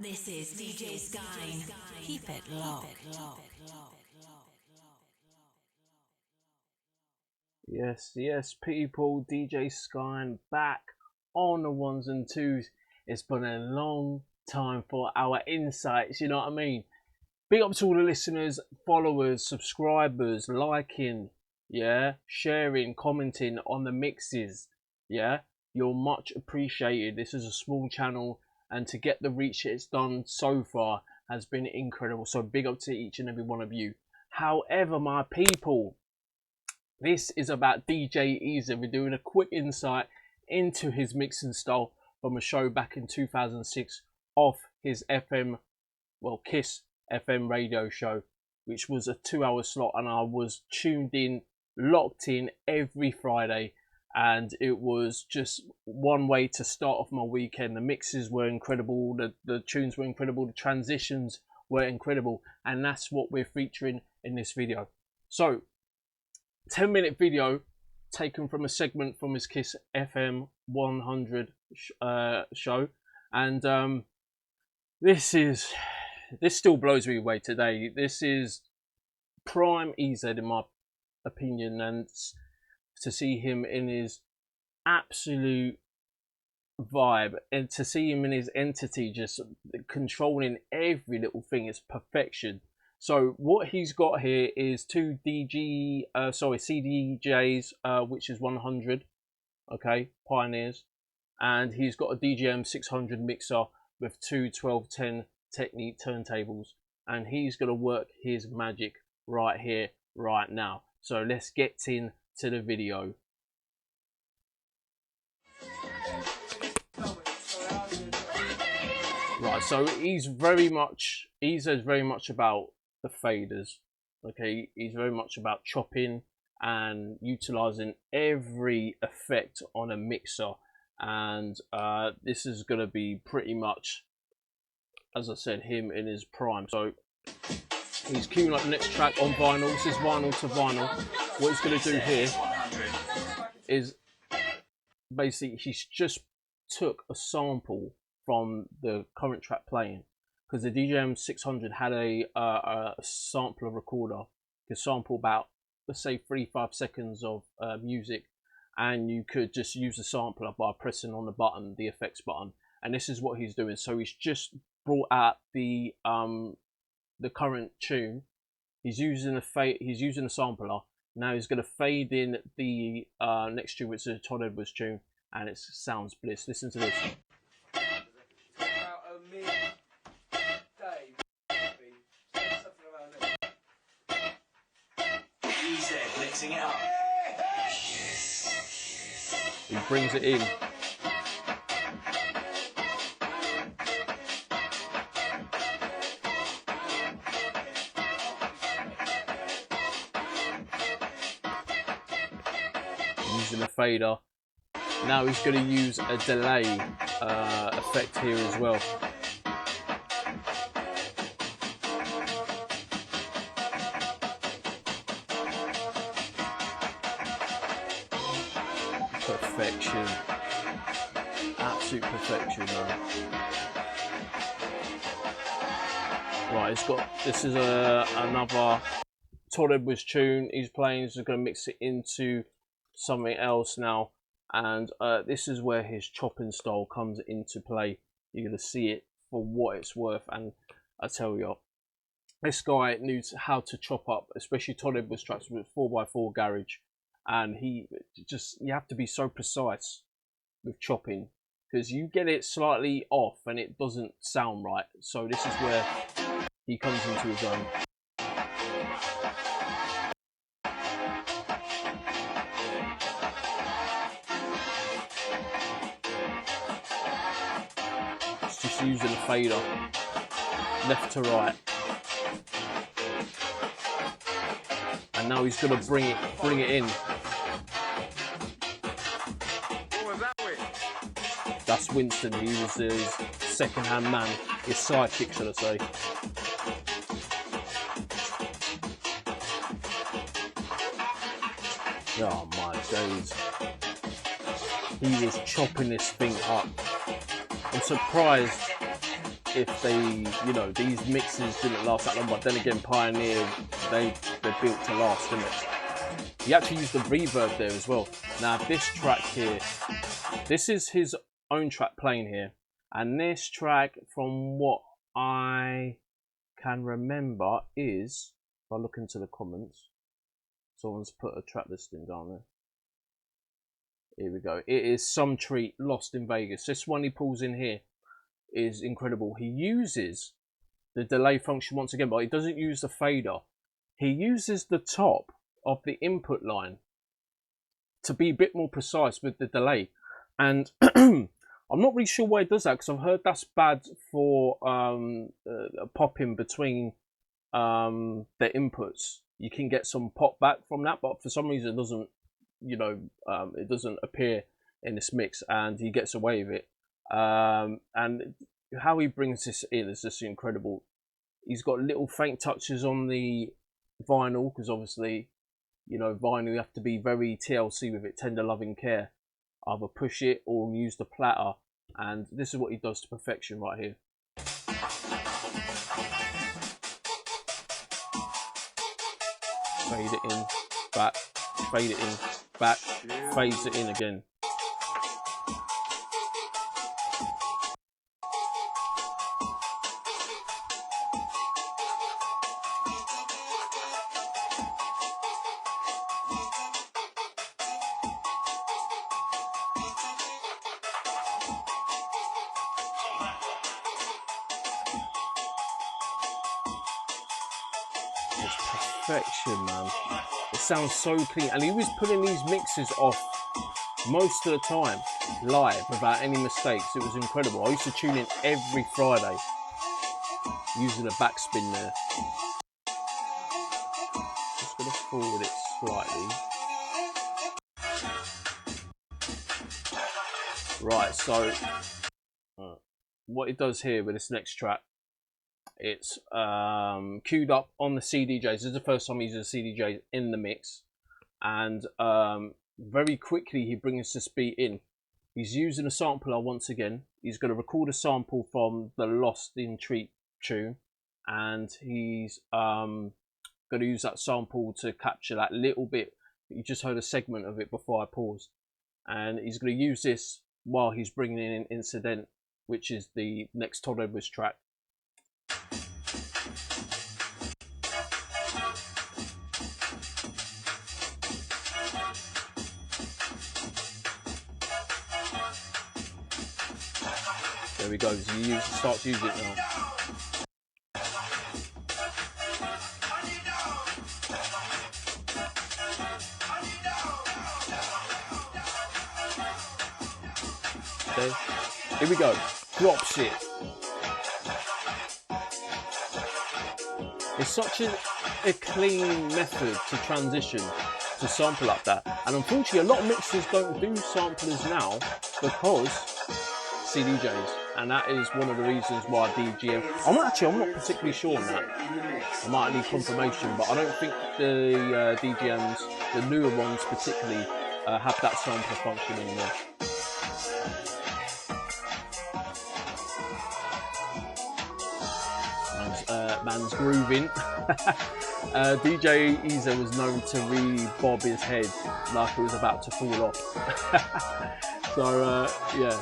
This is DJ Skine. Keep it locked. Yes, people. DJ Skine back on the ones and twos. It's been a long time for our insights, you know what I mean? Big up to all the listeners, followers, subscribers, liking, sharing, commenting on the mixes, you're much appreciated. This is a small channel, and to get the reach it's done so far has been incredible. So big up to each and every one of you. However, my people, this is about DJ Easy. We're doing a quick insight into his mixing style from a show back in 2006 off his KISS FM radio show, which was a 2-hour slot, and I was tuned in, locked in every Friday, and it was just one way to start off my weekend. The mixes were incredible, the tunes were incredible, the transitions were incredible, and that's what we're featuring in this video. So 10-minute video taken from a segment from his KISS FM 100 show, and this still blows me away today. This is prime EZ in my opinion, and to see him in his absolute vibe and to see him in his entity, just controlling every little thing, is perfection. So what he's got here is two CDJs, which is 100, okay, Pioneers, and he's got a DJM 600 mixer with two 1210 Technique turntables, and he's going to work his magic right here, right now. So let's get into the video. Right, so he's very much about the faders, okay? He's very much about chopping and utilizing every effect on a mixer, and this is going to be pretty much, as I said, him in his prime. So he's queuing up the next track on vinyl. This is vinyl to vinyl. What he's going to do here is basically he's just took a sample from the current track playing, because the DJM 600 had a sampler recorder. You could sample about, let's say, 3-5 seconds of music, and you could just use the sampler by pressing on the button, the effects button. And this is what he's doing. So he's just brought out the current tune. He's using a sampler. Now he's going to fade in the next tune, which is a Todd Edwards tune, and it sounds bliss. Listen to this. Mixing it up. He brings it in. Using a fader. Now he's going to use a delay effect here as well. Perfection, absolute perfection, man. Right, this is another Todd Edwards tune he's playing. He's going to mix it into something else now, and this is where his chopping style comes into play. You're going to see it for what it's worth, and I tell you, this guy knows how to chop up, especially Todd Edwards tracks with 4x4 garage. And you have to be so precise with chopping, because you get it slightly off and it doesn't sound right. So this is where he comes into his own. It's just using a fader, left to right. And now he's going to bring it in. That's Winston. He was his second-hand man, his sidekick, should I say. Oh my days. He was chopping this thing up. I'm surprised if they, you know, these mixes didn't last that long, but then again, Pioneer, they're built to last, didn't it? He actually used the reverb there as well. Now this track here, this is his own track playing here, and this track, from what I can remember, is, if I look into the comments, someone's put a track listing down there. Here we go. It is Some Treat, Lost in Vegas. This one he pulls in here is incredible. He uses the delay function once again, but he doesn't use the fader. He uses the top of the input line to be a bit more precise with the delay. And I'm not really sure why he does that, because I've heard that's bad for popping between the inputs. You can get some pop back from that, but for some reason it doesn't, you know, it doesn't appear in this mix, and he gets away with it. And how he brings this in is just incredible. He's got little faint touches on the vinyl, because obviously, you know, vinyl, you have to be very TLC with it, tender loving care. Either push it or use the platter, and this is what he does to perfection right here. Fade it in, back, fade it in, back, fades it in again. It's perfection, man. It sounds so clean, and he was putting these mixes off most of the time live without any mistakes. It was incredible. I used to tune in every Friday using a backspin there. Just gonna forward it slightly. Right, so what it does here with this next track, it's queued up on the CDJs. This is the first time he uses a CDJ in the mix, and very quickly he brings this beat in. He's using a sampler once again. He's going to record a sample from the Lost in Treat tune, and he's going to use that sample to capture that little bit. You just heard a segment of it before I paused, and he's going to use this while he's bringing in an Incident, which is the next Todd Edwards track. There we go. So he starts using it now. Okay. Here we go. Drops it. It's such a clean method to transition to sample like that. And unfortunately, a lot of mixers don't do samplers now because CDJs. And that is one of the reasons why DGM... I'm not particularly sure on that. I might need confirmation, but I don't think the DGMs, the newer ones particularly, have that sampler function anymore. Man's grooving. DJ Easer was known to re-bob his head like it was about to fall off. So yeah,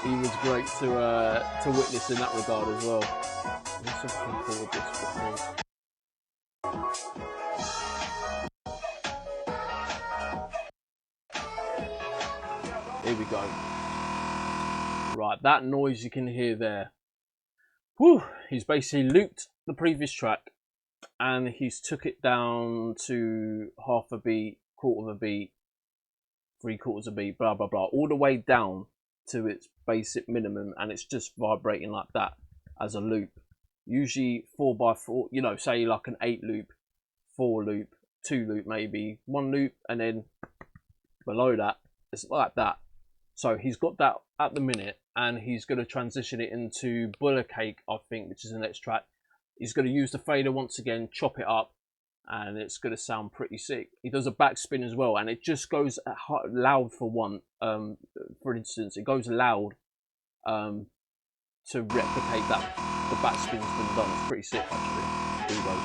he was great to witness in that regard as well. Let's see if I can forward this quickly. Here we go. Right, that noise you can hear there. Whew, he's basically looped the previous track and he's took it down to half a beat, quarter of a beat, 3/4 of a beat, blah blah blah, all the way down to its basic minimum, and it's just vibrating like that as a loop. Usually 4x4, you know, say like an 8 loop, 4 loop, 2 loop maybe, 1 loop, and then below that it's like that. So he's got that at the minute, and he's going to transition it into Buller Cake, I think, which is the next track. He's going to use the fader once again, chop it up, and it's going to sound pretty sick. He does a backspin as well, and it just goes loud for one. For instance, it goes loud to replicate that the backspin's been done. It's pretty sick actually. Here we go.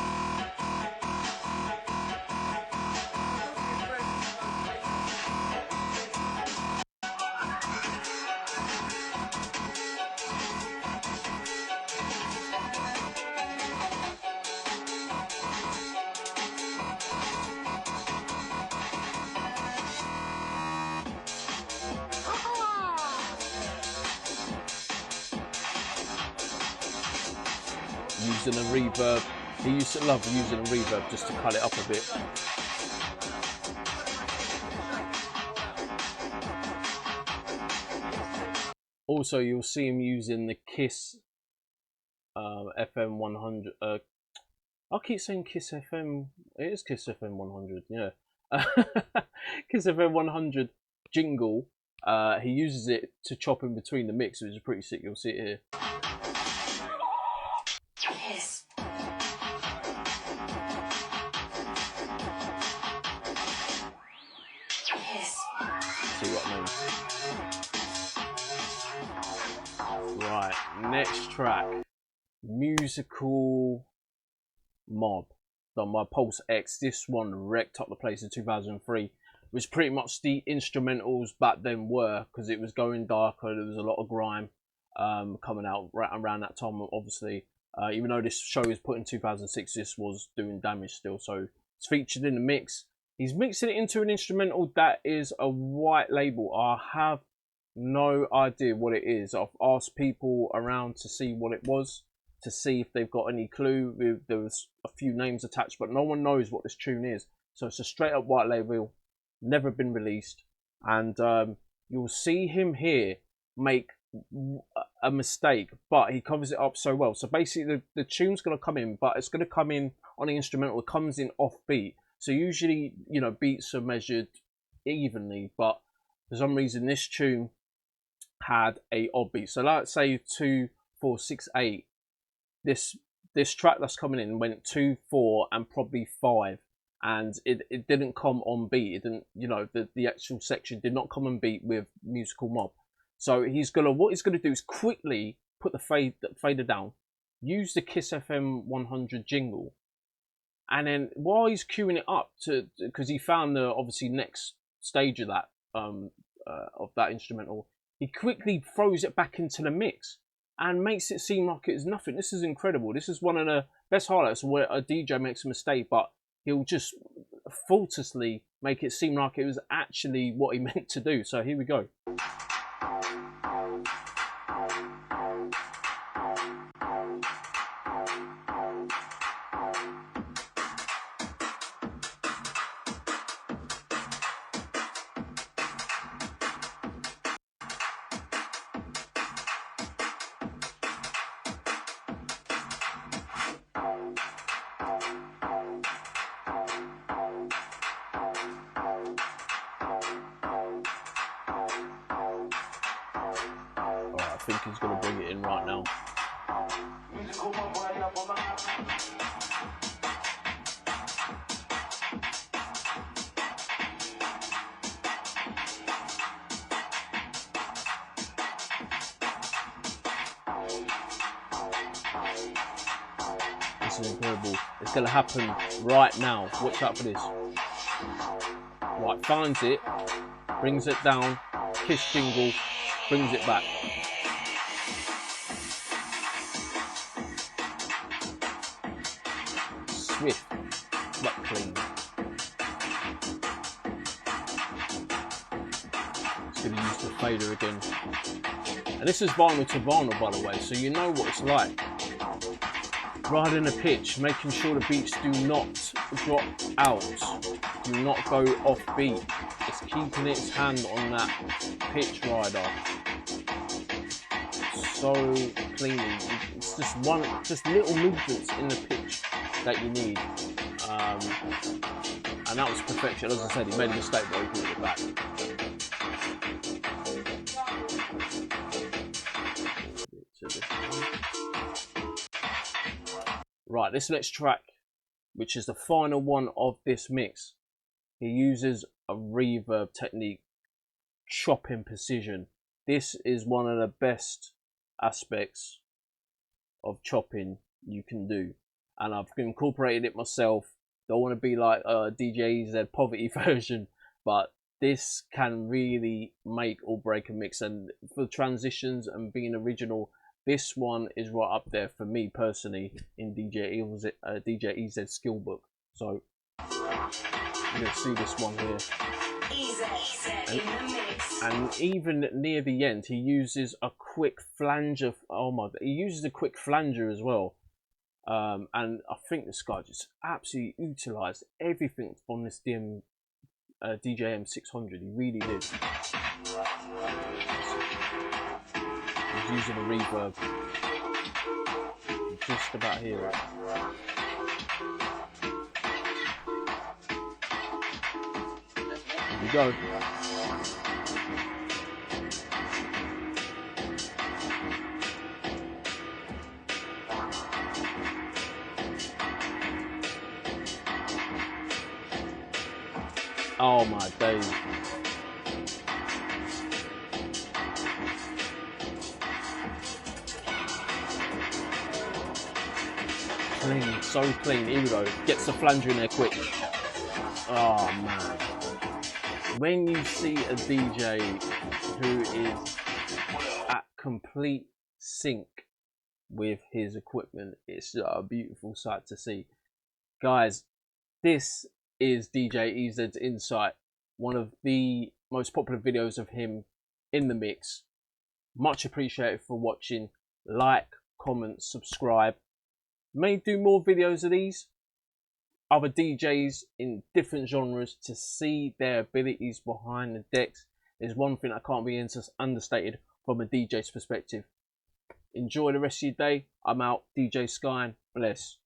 Using a reverb. He used to love using a reverb just to cut it up a bit. Also, you'll see him using the Kiss FM 100. I keep saying Kiss FM. It is Kiss FM 100. Yeah, Kiss FM 100 jingle. He uses it to chop in between the mix, which is pretty sick. You'll see it here. Kiss. Kiss. See what I mean? Right, next track, Musical Mob, done by Pulse X. This one wrecked up the place in 2003. It was pretty much the instrumentals back then were, because it was going darker. There was a lot of grime coming out right around that time, obviously. Even though this show was put in 2006, this was doing damage still. So it's featured in the mix. He's mixing it into an instrumental that is a white label. I have no idea what it is. I've asked people around to see what it was, to see if they've got any clue. There was a few names attached, but no one knows what this tune is. So it's a straight up white label, never been released. And you'll see him here make a mistake, but he covers it up so well. So basically the tune's going to come in, but it's going to come in on the instrumental. It comes in off beat. So usually, you know, beats are measured evenly, but for some reason this tune had a odd beat. So let's say 2, 4, 6, 8. This track that's coming in went 2, 4, and probably 5, and it didn't come on beat. It didn't, you know, the actual section did not come on beat with Musical Mob. So what he's gonna do is quickly put the fader down, use the Kiss FM 100 jingle, and then while he's queuing it up because he found the obviously next stage of that instrumental, he quickly throws it back into the mix and makes it seem like it's nothing. This is incredible. This is one of the best highlights where a DJ makes a mistake, but he'll just faultlessly make it seem like it was actually what he meant to do. So here we go. I think he's going to bring it in right now. This is incredible. It's going to happen right now. Watch out for this. Right, finds it, brings it down, Kiss jingle, brings it back. Swift, but clean. It's going to use the fader again. And this is vinyl to vinyl, by the way, so you know what it's like. Riding a pitch, making sure the beats do not drop out, do not go off beat. It's keeping its hand on that pitch rider so cleanly. It's just little movements in the pitch that you need, and that was perfection. As I said, he made a mistake, but he brought it back. Right, this next track, which is the final one of this mix, he uses a reverb technique, chopping precision. This is one of the best aspects of chopping you can do, and I've incorporated it myself. Don't want to be like DJ Z poverty version, but this can really make or break a mix. And for transitions and being original, this one is right up there for me personally in DJ EZ skill book. So you can see this one here. And even near the end, he uses a quick flanger. Oh my! He uses a quick flanger as well. And I think this guy just absolutely utilised everything from this DJM 600. He really did. He's using a reverb. Just about here. Here we go. Oh my days. Clean, so clean. Here we go. Gets the flanger in there quick. Oh man. When you see a DJ who is at complete sync with his equipment, it's a beautiful sight to see. Guys, this is DJ EZ's Insight, one of the most popular videos of him in the mix. Much appreciated for watching. Like, comment, subscribe. May do more videos of these, other DJs in different genres, to see their abilities behind the decks. Is one thing that can't be understated from a DJ's perspective. Enjoy the rest of your day. I'm out. DJ Sky. Bless.